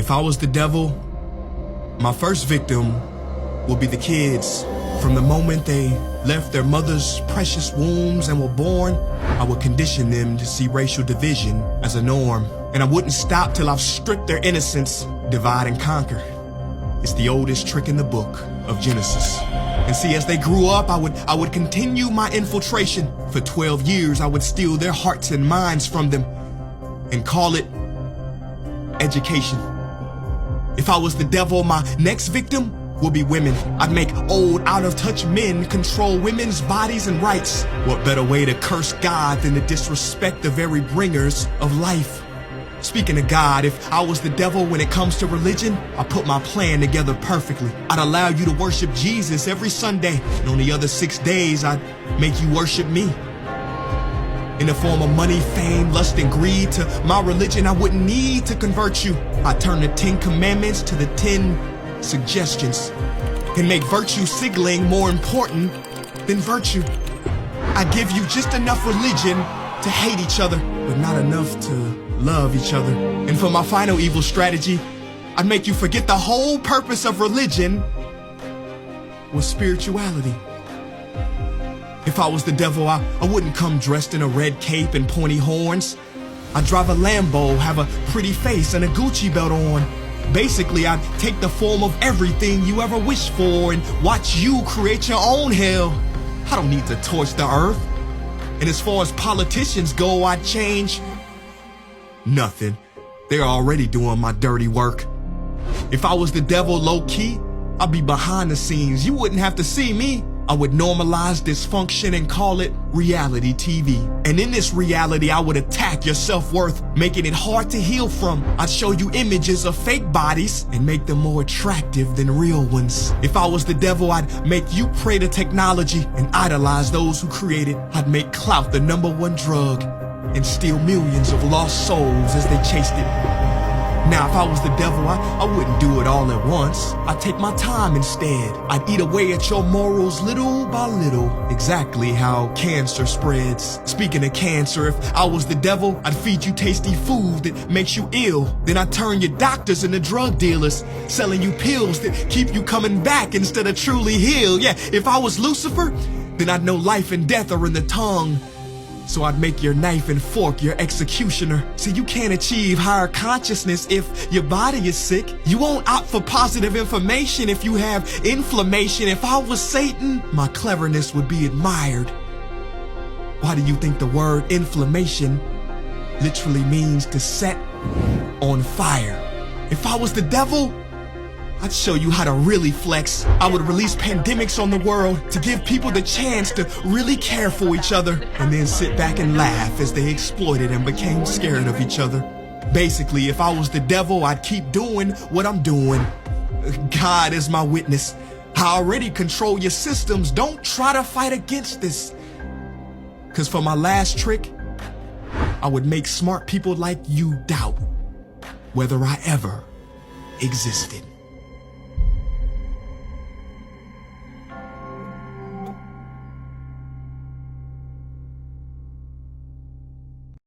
If I was the devil, my first victim would be the kids. From the moment they left their mother's precious wombs and were born, I would condition them to see racial division as a norm. And I wouldn't stop till I've stripped their innocence, divide and conquer. It's the oldest trick in the book of Genesis. And see, as they grew up, I would continue my infiltration. For 12 years, I would steal their hearts and minds from them and call it education. If I was the devil, my next victim would be women. I'd make old, out-of-touch men control women's bodies and rights. What better way to curse God than to disrespect the very bringers of life? Speaking of God, if I was the devil when it comes to religion, I put my plan together perfectly. I'd allow you to worship Jesus every Sunday, and on the other 6 days, I'd make you worship me. In the form of money, fame, lust, and greed, to my religion, I wouldn't need to convert you. I'd turn the 10 commandments to the 10 suggestions and make virtue signaling more important than virtue. I give you just enough religion to hate each other, but not enough to love each other. And for my final evil strategy, I'd make you forget the whole purpose of religion was spirituality. If I was the devil, I wouldn't come dressed in a red cape and pointy horns. I'd drive a Lambo, have a pretty face and a Gucci belt on. Basically, I'd take the form of everything you ever wished for and watch you create your own hell. I don't need to torch the earth. And as far as politicians go, I'd change nothing. They're already doing my dirty work. If I was the devil low-key, I'd be behind the scenes. You wouldn't have to see me. I would normalize dysfunction and call it reality TV. And in this reality, I would attack your self-worth, making it hard to heal from. I'd show you images of fake bodies and make them more attractive than real ones. If I was the devil, I'd make you pray to technology and idolize those who create it. I'd make clout the #1 drug and steal millions of lost souls as they chased it. Now, if I was the devil, I wouldn't do it all at once. I'd take my time instead. I'd eat away at your morals little by little, exactly how cancer spreads. Speaking of cancer, if I was the devil, I'd feed you tasty food that makes you ill. Then I'd turn your doctors into drug dealers, selling you pills that keep you coming back instead of truly healed. Yeah, if I was Lucifer, then I'd know life and death are in the tongue. So I'd make your knife and fork your executioner. See, you can't achieve higher consciousness if your body is sick. You won't opt for positive information if you have inflammation. If I was Satan, my cleverness would be admired. Why do you think the word inflammation literally means to set on fire? If I was the devil, I'd show you how to really flex. I would release pandemics on the world to give people the chance to really care for each other and then sit back and laugh as they exploited and became scared of each other. Basically, if I was the devil, I'd keep doing what I'm doing. God is my witness. I already control your systems. Don't try to fight against this. 'Cause for my last trick, I would make smart people like you doubt whether I ever existed.